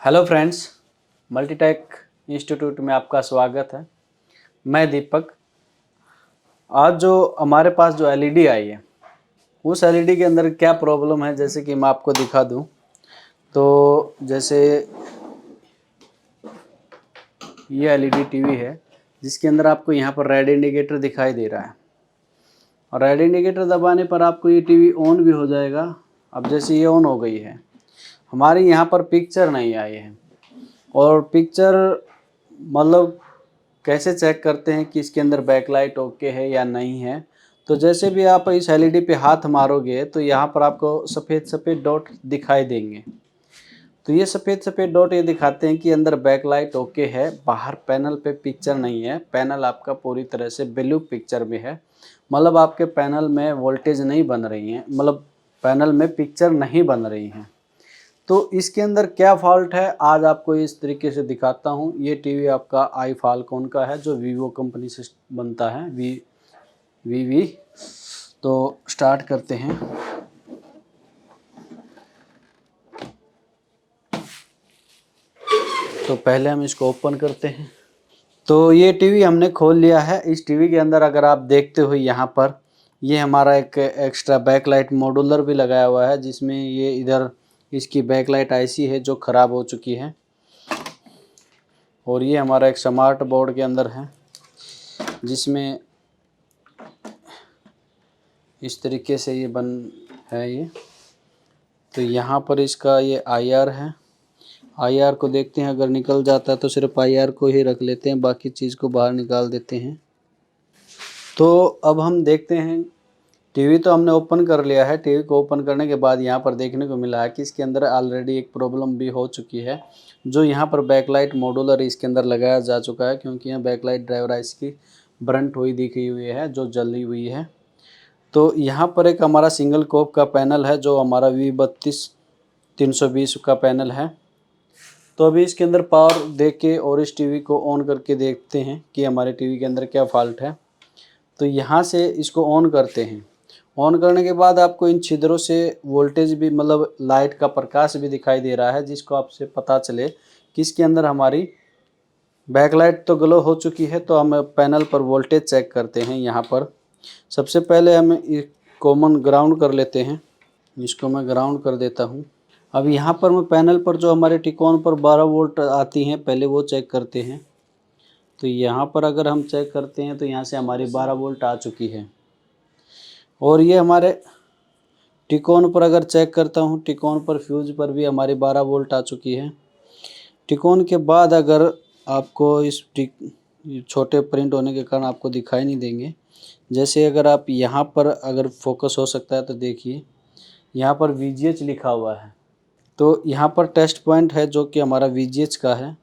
Hello friends, Multitech institute में आपका स्वागत है। मैं दीपक। आज जो हमारे पास जो एलईडी आई है, उस एलईडी के अंदर क्या प्रॉब्लम है, जैसे कि मैं आपको दिखा दूं तो जैसे ये एलईडी टीवी है जिसके अंदर आपको यहाँ पर रेड इंडिकेटर दिखाई दे रहा है और रेड इंडिकेटर दबाने पर आपको ये टीवी ऑन भी हो जाएगा। अब जैसे ये ऑन हो गई है, हमारी यहाँ पर पिक्चर नहीं आई है और पिक्चर मतलब कैसे चेक करते हैं कि इसके अंदर बैकलाइट ओके है या नहीं है। तो जैसे भी आप इस एलईडी पे हाथ मारोगे तो यहाँ पर आपको सफ़ेद सफ़ेद डॉट दिखाई देंगे। तो ये सफ़ेद सफ़ेद डॉट ये दिखाते हैं कि अंदर बैकलाइट ओके है, बाहर पैनल पे पिक्चर नहीं है। पैनल आपका पूरी तरह से ब्लू पिक्चर में है, मतलब आपके पैनल में वोल्टेज नहीं बन रही है, मतलब पैनल में पिक्चर नहीं बन रही है। तो इसके अंदर क्या फॉल्ट है आज आपको इस तरीके से दिखाता हूँ। ये टीवी आपका आई फाल्कॉन का है जो वीवो कंपनी से बनता है, वी। तो स्टार्ट करते हैं। तो पहले हम इसको ओपन करते हैं। तो ये टीवी हमने खोल लिया है। इस टीवी के अंदर अगर आप देखते हो यहाँ पर ये हमारा एक एक्स्ट्रा बैकलाइट मॉड्यूलर भी लगाया हुआ है, जिसमें ये इधर इसकी बैकलाइट आईसी है जो ख़राब हो चुकी है। और ये हमारा एक स्मार्ट बोर्ड के अंदर है जिसमें इस तरीके से ये बन है ये। तो यहाँ पर इसका ये आईआर है। आईआर को देखते हैं, अगर निकल जाता है तो सिर्फ आईआर को ही रख लेते हैं, बाकी चीज़ को बाहर निकाल देते हैं। तो अब हम देखते हैं, टीवी तो हमने ओपन कर लिया है। टीवी को ओपन करने के बाद यहाँ पर देखने को मिला है कि इसके अंदर ऑलरेडी एक प्रॉब्लम भी हो चुकी है, जो यहाँ पर बैकलाइट मॉड्यूलर इसके अंदर लगाया जा चुका है, क्योंकि यहाँ बैकलाइट ड्राइवर इसकी ब्रंट हुई दिखी हुई है, जो जली हुई है। तो यहाँ पर एक हमारा सिंगल कोप का पैनल है जो हमारा V32320 का पैनल है। तो अभी इसके अंदर पावर दे के और इस टीवी को ऑन करके देखते हैं कि हमारे टीवी के अंदर क्या फॉल्ट है। तो यहाँ से इसको ऑन करते हैं। ऑन करने के बाद आपको इन छिद्रों से वोल्टेज भी, मतलब लाइट का प्रकाश भी दिखाई दे रहा है, जिसको आपसे पता चले कि इसके अंदर हमारी बैकलाइट तो ग्लो हो चुकी है। तो हम पैनल पर वोल्टेज चेक करते हैं। यहाँ पर सबसे पहले हम कॉमन ग्राउंड कर लेते हैं। इसको मैं ग्राउंड कर देता हूँ। अब यहाँ पर मैं पैनल पर जो हमारे टिकोन पर 12 वोल्ट आती हैं पहले वो चेक करते हैं। तो यहाँ पर अगर हम चेक करते हैं तो यहाँ से हमारी 12 वोल्ट आ चुकी है। और ये हमारे टिकोन पर अगर चेक करता हूँ, टिकोन पर फ्यूज पर भी हमारी 12 वोल्ट आ चुकी है। टिकोन के बाद अगर आपको इस छोटे प्रिंट होने के कारण आपको दिखाई नहीं देंगे, जैसे अगर आप यहाँ पर अगर फोकस हो सकता है तो देखिए यहाँ पर VGH लिखा हुआ है। तो यहाँ पर टेस्ट पॉइंट है जो कि हमारा VGH का है।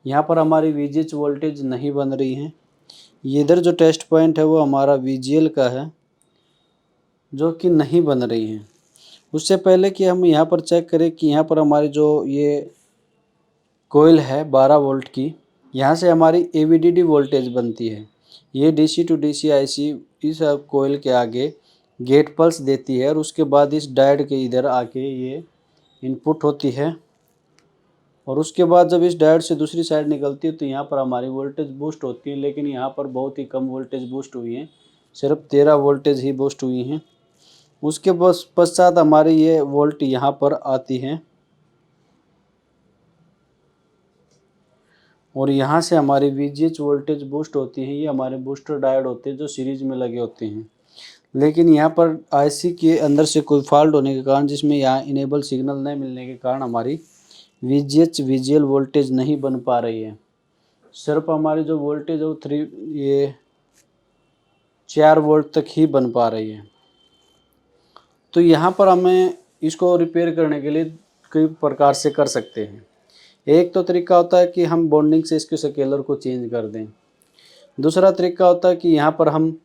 यहाँ पर हमारी VGH वोल्टेज नहीं बन रही है। ये इधर जो टेस्ट पॉइंट है वो हमारा VGL का है जो कि नहीं बन रही है। उससे पहले कि हम यहाँ पर चेक करें कि यहाँ पर हमारी जो ये कोयल है 12 वोल्ट की, यहाँ से हमारी AVDD वोल्टेज बनती है। ये DC टू DC IC इस कोयल के आगे गेट पल्स देती है और उसके बाद इस डायोड के इधर आके ये इनपुट होती है। और उसके बाद जब इस डायोड से दूसरी साइड निकलती है तो यहाँ पर हमारी वोल्टेज बूस्ट होती है, लेकिन यहाँ पर बहुत ही कम वोल्टेज बूस्ट हुई है, सिर्फ 13 वोल्टेज ही बूस्ट हुई हैं। उसके पश्चात हमारी ये वोल्ट यहाँ पर आती है और यहाँ से हमारी VGH वोल्टेज बूस्ट होती है। ये हमारे बूस्टर डायोड होते हैं जो सीरीज में लगे होते हैं, लेकिन यहाँ पर IC के अंदर से कोई फॉल्ट होने के कारण, जिसमें यहाँ इनेबल सिग्नल नहीं मिलने के कारण हमारी VGH VGL वोल्टेज नहीं बन पा रही है। सिर्फ हमारी जो वोल्टेज है वो 4 वोल्ट तक ही बन पा रही है। तो यहाँ पर हमें इसको रिपेयर करने के लिए कई प्रकार से कर सकते हैं। एक तो तरीका होता है कि हम बॉन्डिंग से इसके स्केलर को चेंज कर दें। दूसरा तरीका होता है कि यहाँ पर हम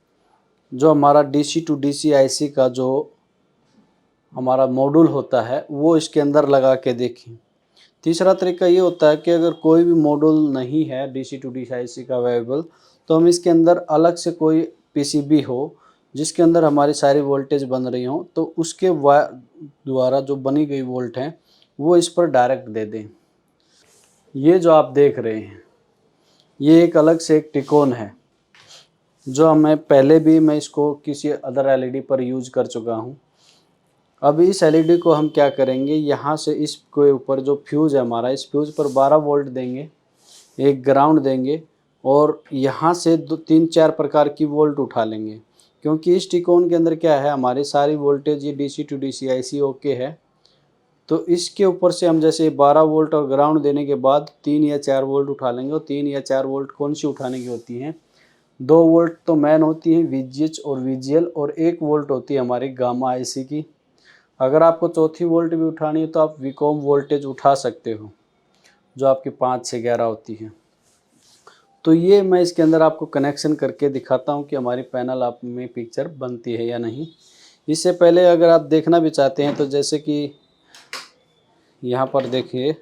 जो हमारा DC टू DC IC का जो हमारा मॉड्यूल होता है वो इसके अंदर लगा के देखें। तीसरा तरीका ये होता है कि अगर कोई भी मॉड्यूल नहीं है DC टू DC IC का अवेलेबल, तो हम इसके अंदर अलग से कोई PCB हो जिसके अंदर हमारी सारी वोल्टेज बन रही हो, तो उसके द्वारा जो बनी गई वोल्ट है वो इस पर डायरेक्ट दे दें। ये जो आप देख रहे हैं ये एक अलग से एक त्रिकोण है, जो मैं इसको किसी अदर एलईडी पर यूज कर चुका हूँ। अब इस एलईडी को हम क्या करेंगे, यहाँ से इसके ऊपर जो फ्यूज़ है हमारा, इस फ्यूज़ पर 12 वोल्ट देंगे, एक ग्राउंड देंगे और यहाँ से 3-4 प्रकार की वोल्ट उठा लेंगे। क्योंकि इस त्रिकोण के अंदर क्या है, हमारी सारी वोल्टेज ये DC to DC IC okay है। तो इसके ऊपर से हम जैसे 12 वोल्ट और ग्राउंड देने के बाद 3 या 4 वोल्ट उठा लेंगे। और 3 या 4 वोल्ट कौन सी उठाने की होती हैं, 2 वोल्ट तो मेन होती है वीजीएच और वीजीएल, और 1 वोल्ट होती है हमारी गामा आईसी की। अगर आपको चौथी वोल्ट भी उठानी है तो आप वीकॉम वोल्टेज उठा सकते हो, जो आपकी 5 से 11 होती है। तो ये मैं इसके अंदर आपको कनेक्शन करके दिखाता हूँ कि हमारी पैनल आप में पिक्चर बनती है या नहीं। इससे पहले अगर आप देखना भी चाहते हैं तो जैसे कि यहाँ पर देखिए,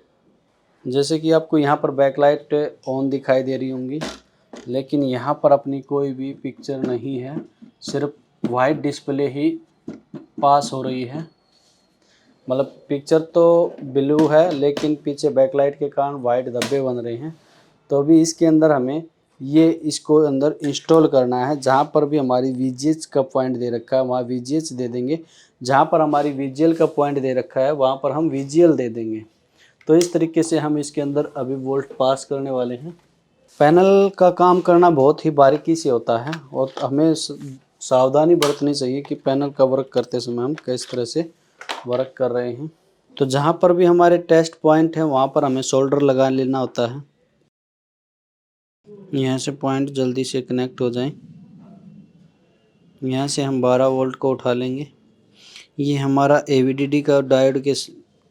जैसे कि आपको यहाँ पर बैकलाइट ऑन दिखाई दे रही होंगी, लेकिन यहाँ पर अपनी कोई भी पिक्चर नहीं है, सिर्फ वाइट डिस्प्ले ही पास हो रही है। मतलब पिक्चर तो ब्लू है लेकिन पीछे बैकलाइट के कारण वाइट धब्बे बन रहे हैं। तो अभी इसके अंदर हमें इसको अंदर इंस्टॉल करना है। जहाँ पर भी हमारी वीजीएच का पॉइंट दे रखा है वहाँ वीजीएच दे देंगे, जहाँ पर हमारी वीजीएल का पॉइंट दे रखा है वहाँ पर हम वीजीएल दे देंगे। तो इस तरीके से हम इसके अंदर अभी वोल्ट पास करने वाले हैं। पैनल का काम करना बहुत ही बारीकी से होता है और हमें सावधानी बरतनी चाहिए कि पैनल का वर्क करते समय हम किस तरह से वर्क कर रहे हैं। तो जहाँ पर भी हमारे टेस्ट पॉइंट है वहाँ पर हमें सोल्डर लगा लेना होता है, यहाँ से पॉइंट जल्दी से कनेक्ट हो जाएं। यहाँ से हम 12 वोल्ट को उठा लेंगे। ये हमारा एवीडीडी का डायोड के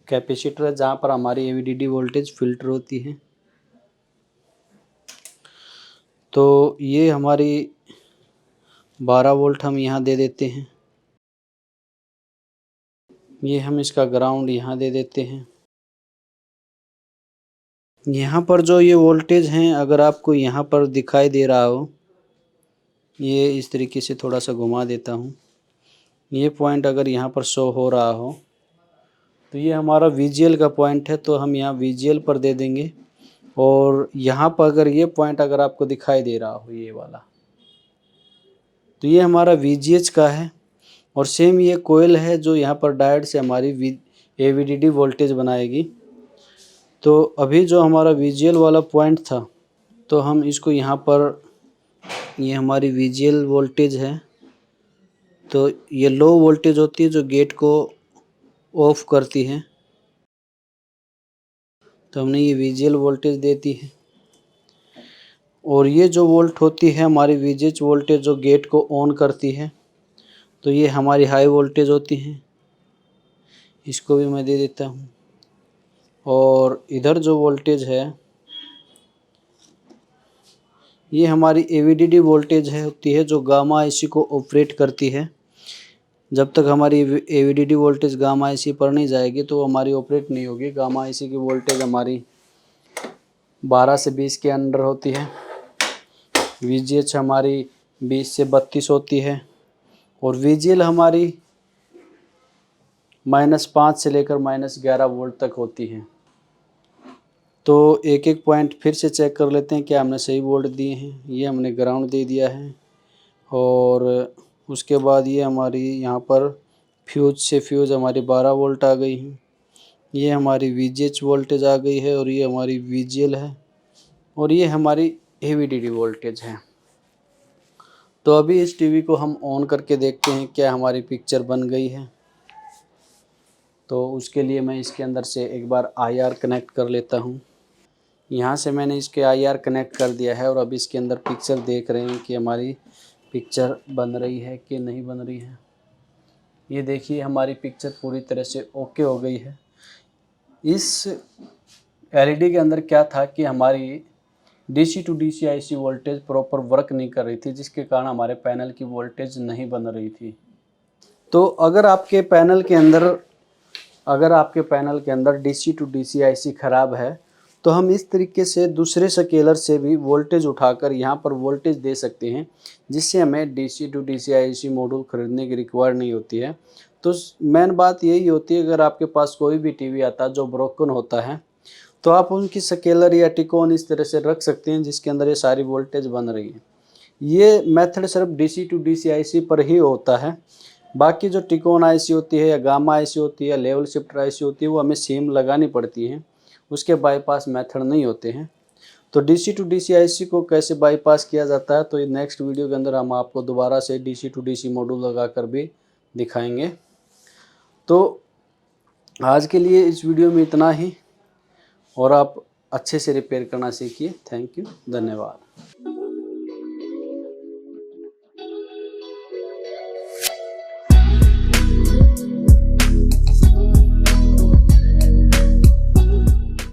कैपेसिटर है, जहाँ पर हमारी एवीडीडी वोल्टेज फिल्टर होती है। तो ये हमारी 12 वोल्ट हम यहाँ दे देते हैं। ये हम इसका ग्राउंड यहाँ दे देते हैं। यहाँ पर जो ये वोल्टेज हैं, अगर आपको यहाँ पर दिखाई दे रहा हो, ये इस तरीके से थोड़ा सा घुमा देता हूँ, ये पॉइंट अगर यहाँ पर शो हो रहा हो तो ये हमारा वीजीएल का पॉइंट है, तो हम यहाँ वीजीएल पर दे देंगे। और यहाँ पर अगर ये पॉइंट अगर आपको दिखाई दे रहा हो, ये वाला, तो ये हमारा वीजीएच का है। और सेम ये कोयल है जो यहाँ पर डायोड से हमारी एवीडीडी वोल्टेज बनाएगी। तो अभी जो हमारा वीजीएल वाला पॉइंट था, तो हम इसको यहाँ पर, ये हमारी वीजीएल वोल्टेज है, तो ये लो वोल्टेज होती है जो गेट को ऑफ करती है। तो हमने ये वीजीएल वोल्टेज देती है। और ये जो वोल्ट होती है हमारी वीजीएच वोल्टेज जो गेट को ऑन करती है, तो ये हमारी हाई वोल्टेज होती है। इसको भी मैं दे देता हूँ। और इधर जो वोल्टेज है ये हमारी एवीडीडी वोल्टेज है होती है, जो गामा आईसी को ऑपरेट करती है। जब तक हमारी एवीडीडी वोल्टेज गामा आईसी पर नहीं जाएगी तो हमारी ऑपरेट नहीं होगी। गामा आईसी की वोल्टेज हमारी 12 से 20 के अंडर होती है। वीजीएच हमारी 20 से 32 होती है। और वीजीएल हमारी -5 से लेकर -11 वोल्ट तक होती है। तो एक एक पॉइंट फिर से चेक कर लेते हैं क्या हमने सही वोल्ट दिए हैं। ये हमने ग्राउंड दे दिया है। और उसके बाद ये हमारी यहाँ पर फ्यूज हमारी 12 वोल्ट आ गई है। ये हमारी वीजीएच वोल्टेज आ गई है और ये हमारी वीजीएल है और ये हमारी एवीडीडी वोल्टेज है। तो अभी इस टीवी को हम ऑन करके देखते हैं क्या हमारी पिक्चर बन गई है। तो उसके लिए मैं इसके अंदर से एक बार आईआर कनेक्ट कर लेता हूँ। यहाँ से मैंने इसके आईआर कनेक्ट कर दिया है और अब इसके अंदर पिक्चर देख रहे हैं कि हमारी पिक्चर बन रही है कि नहीं बन रही है। ये देखिए हमारी पिक्चर पूरी तरह से ओके हो गई है। इस एलईडी के अंदर क्या था कि हमारी DC to DC IC voltage proper work नहीं कर रही थी, जिसके कारण हमारे पैनल की वोल्टेज नहीं बन रही थी। तो अगर आपके पैनल के अंदर डीसी टू डीसी आईसी ख़राब है तो हम इस तरीके से दूसरे स्केलर से भी वोल्टेज उठाकर यहाँ पर वोल्टेज दे सकते हैं, जिससे हमें DC to DC IC module खरीदने की रिक्वायर नहीं होती है। तो मेन बात यही होती है, अगर आपके पास कोई भी टीवी आता है जो ब्रोकन होता है तो आप उनकी स्केलर या टिकोन इस तरह से रख सकते हैं जिसके अंदर ये सारी वोल्टेज बन रही है। ये मेथड सिर्फ डीसी टू डीसी आईसी पर ही होता है। बाकी जो टिकोन आईसी होती है या गामा आईसी होती है या लेवल शिफ्टर आईसी होती है वो हमें सिम लगानी पड़ती है, उसके बाईपास मेथड नहीं होते हैं। तो डीसी टू डीसी आईसी को कैसे बाईपास किया जाता है तो ये नेक्स्ट वीडियो के अंदर हम आपको दोबारा से डीसी टू डीसी मॉड्यूल लगाकर भी दिखाएंगे। तो आज के लिए इस वीडियो में इतना ही, और आप अच्छे से रिपेयर करना सीखिए। थैंक यू, धन्यवाद।